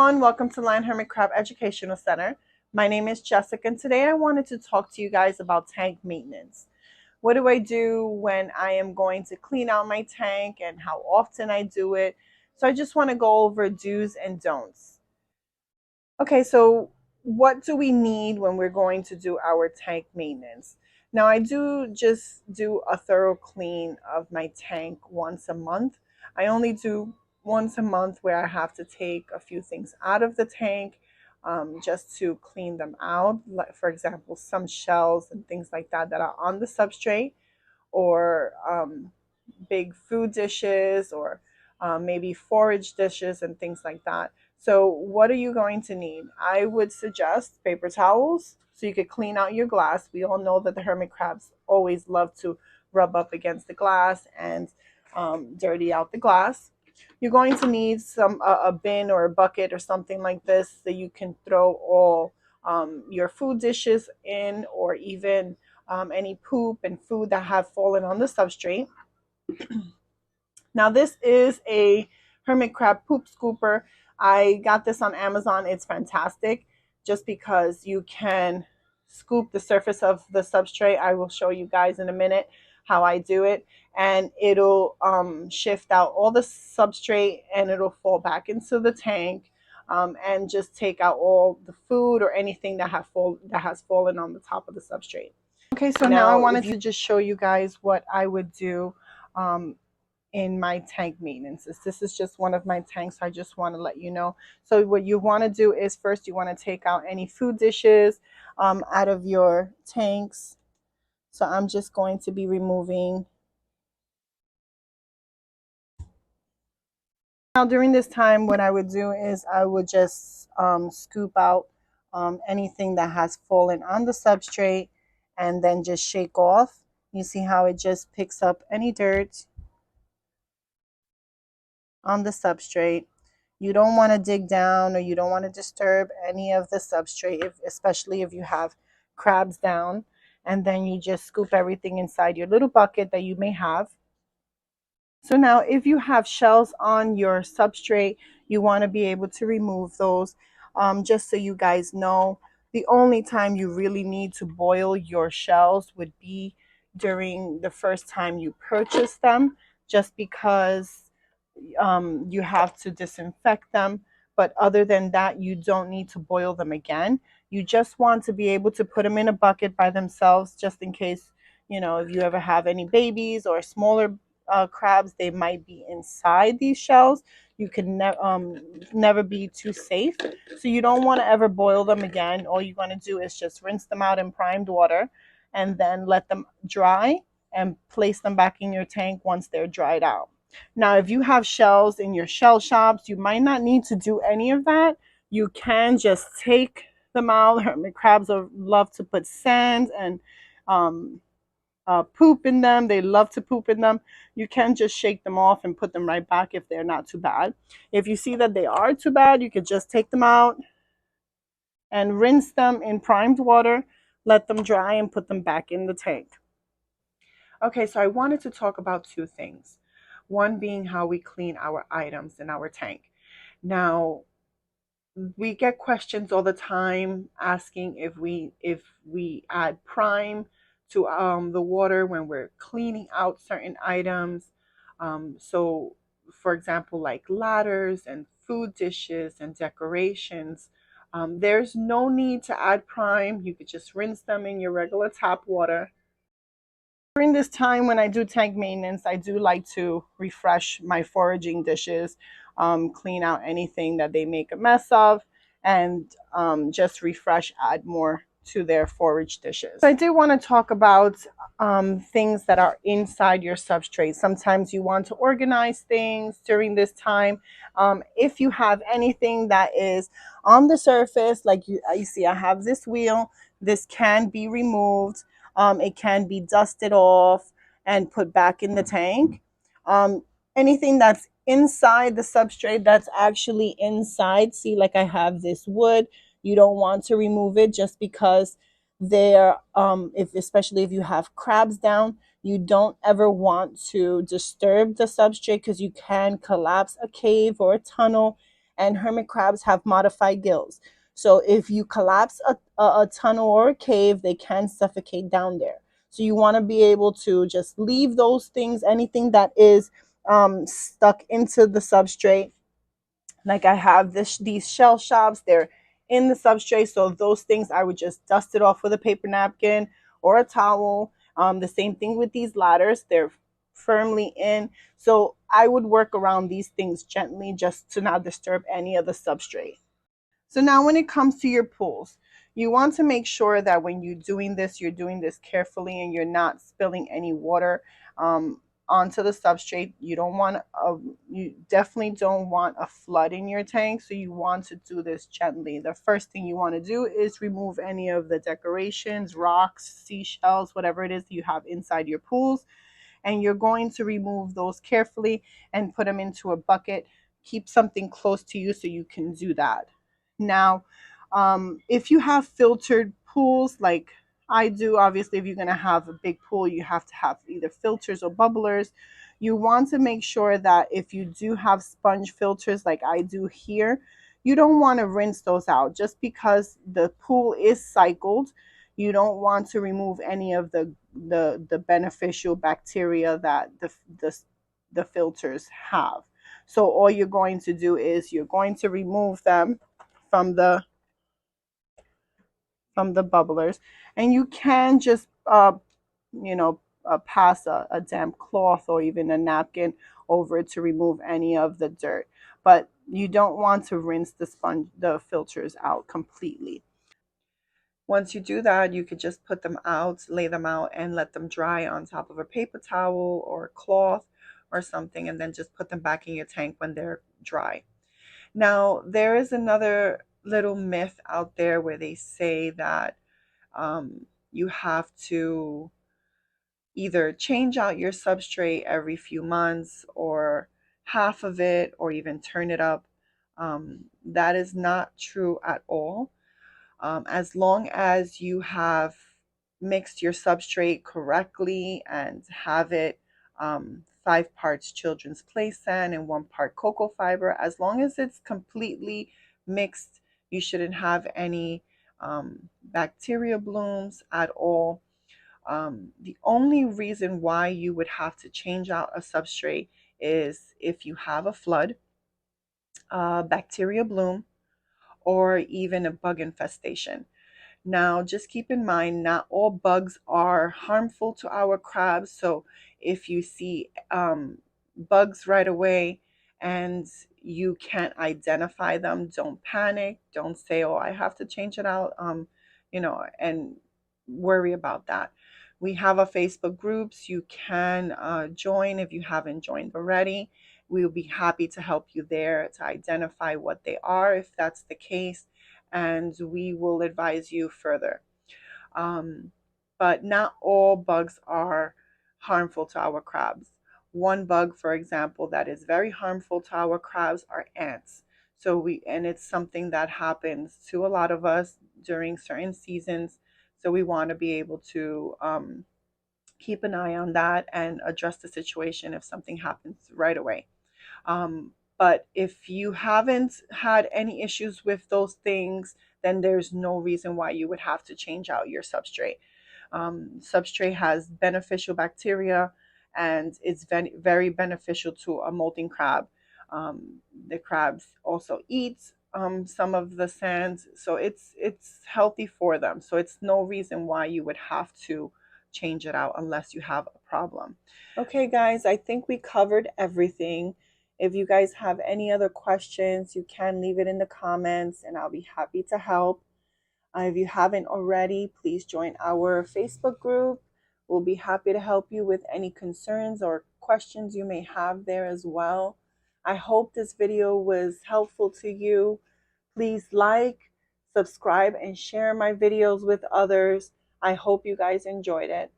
everyone, welcome to Hermit Crab Educational Center. My name is Jessica and today I wanted to talk to you guys about tank maintenance. What do I do when I am going to clean out my tank and how often I do it? So I just want to go over do's and don'ts. Okay, so what do we need when we're going to do our tank maintenance? Now I just do a thorough clean of my tank once a month. I only do once a month where I have to take a few things out of the tank just to clean them out. Like for example, some shells and things like that that are on the substrate, or big food dishes, or maybe forage dishes and things like that. So what are you going to need? I would suggest paper towels so you could clean out your glass. We all know that the hermit crabs always love to rub up against the glass and dirty out the glass. You're going to need a bin or a bucket or something like this so you can throw all your food dishes in, or even any poop and food that have fallen on the substrate. Now this is a hermit crab poop scooper. I got this on Amazon. It's fantastic just because you can scoop the surface of the substrate. I will show you guys in a minute how I do it, and it'll shift out all the substrate and it'll fall back into the tank, and just take out all the food or anything that has fallen on the top of the substrate. Okay, so now I wanted to just show you guys what I would do in my tank maintenance. This is just one of my tanks, so I just want to let you know. So what you want to do is first you want to take out any food dishes out of your tanks. So I'm just going to be removing. Now during this time, what I would do is I would just scoop out anything that has fallen on the substrate and then just shake off. You see how it just picks up any dirt on the substrate. You don't want to dig down, or you don't want to disturb any of the substrate, especially if you have crabs down. And then you just scoop everything inside your little bucket that you may have. So now if you have shells on your substrate, you want to be able to remove those. Just so you guys know, the only time you really need to boil your shells would be during the first time you purchase them, just because you have to disinfect them. But other than that, you don't need to boil them again. You just want to be able to put them in a bucket by themselves, just in case, if you ever have any babies or smaller crabs, they might be inside these shells. You can never be too safe. So you don't want to ever boil them again. All you want to do is just rinse them out in primed water and then let them dry and place them back in your tank once they're dried out. Now, if you have shells in your shell shops, you might not need to do any of that. You can just take them out. Hermit crabs love to put sand and poop in them. They love to poop in them. You can just shake them off and put them right back if they're not too bad. If you see that they are too bad, you could just take them out and rinse them in primed water, let them dry, and put them back in the tank. Okay, so I wanted to talk about two things. One being how we clean our items in our tank. Now, we get questions all the time asking if we add prime to the water when we're cleaning out certain items. So, for example, like ladders and food dishes and decorations, there's no need to add prime. You could just rinse them in your regular tap water. During this time when I do tank maintenance, I do like to refresh my foraging dishes, clean out anything that they make a mess of, and just refresh, add more to their forage dishes. So I do want to talk about things that are inside your substrate. Sometimes you want to organize things during this time. If you have anything that is on the surface, like you see, I have this wheel. This can be removed. It can be dusted off and put back in the tank. Anything that's inside the substrate, that's actually inside. See, like I have this wood. You don't want to remove it just because especially if you have crabs down, you don't ever want to disturb the substrate because you can collapse a cave or a tunnel and hermit crabs have modified gills. So if you collapse a tunnel or a cave, they can suffocate down there. So you want to be able to just leave those things, anything that is stuck into the substrate. Like I have these shell shops, they're in the substrate. So those things I would just dust it off with a paper napkin or a towel. The same thing with these ladders, they're firmly in. So I would work around these things gently just to not disturb any of the substrate. So now when it comes to your pools, you want to make sure that when you're doing this carefully and you're not spilling any water onto the substrate. You definitely don't want a flood in your tank. So you want to do this gently. The first thing you want to do is remove any of the decorations, rocks, seashells, whatever it is you have inside your pools, and you're going to remove those carefully and put them into a bucket. Keep something close to you so you can do that. Now, if you have filtered pools like I do, obviously, if you're going to have a big pool, you have to have either filters or bubblers. You want to make sure that if you do have sponge filters like I do here, you don't want to rinse those out just because the pool is cycled. You don't want to remove any of the beneficial bacteria that the filters have. So all you're going to do is you're going to remove them from the bubblers, and you can just pass a damp cloth or even a napkin over it to remove any of the dirt, but you don't want to rinse the filters out completely. Once you do that, you could just put them out, lay them out, and let them dry on top of a paper towel or a cloth or something, and then just put them back in your tank when they're dry. Now, there is another little myth out there where they say that you have to either change out your substrate every few months or half of it or even turn it up. That is not true at all. As long as you have mixed your substrate correctly and have it 5 parts children's play sand and 1 part cocoa fiber, as long as it's completely mixed, you shouldn't have any bacteria blooms at all. The only reason why you would have to change out a substrate is if you have a flood, bacteria bloom, or even a bug infestation. Now, just keep in mind, not all bugs are harmful to our crabs. So if you see bugs right away and you can't identify them, don't panic. Don't say, oh, I have to change it out, and worry about that. We have a Facebook groups you can join if you haven't joined already. We will be happy to help you there to identify what they are if that's the case, and we will advise you further. Um, but not all bugs are harmful to our crabs. One bug, for example, that is very harmful to our crabs are ants. And it's something that happens to a lot of us during certain seasons. So we want to be able to keep an eye on that and address the situation if something happens right away. But if you haven't had any issues with those things, then there's no reason why you would have to change out your substrate. Substrate has beneficial bacteria and it's very beneficial to a molting crab. The crabs also eat some of the sands, so it's healthy for them. So it's no reason why you would have to change it out unless you have a problem. Okay, guys, I think we covered everything. If you guys have any other questions, you can leave it in the comments and I'll be happy to help. If you haven't already, please join our Facebook group. We'll be happy to help you with any concerns or questions you may have there as well. I hope this video was helpful to you. Please like, subscribe, and share my videos with others. I hope you guys enjoyed it.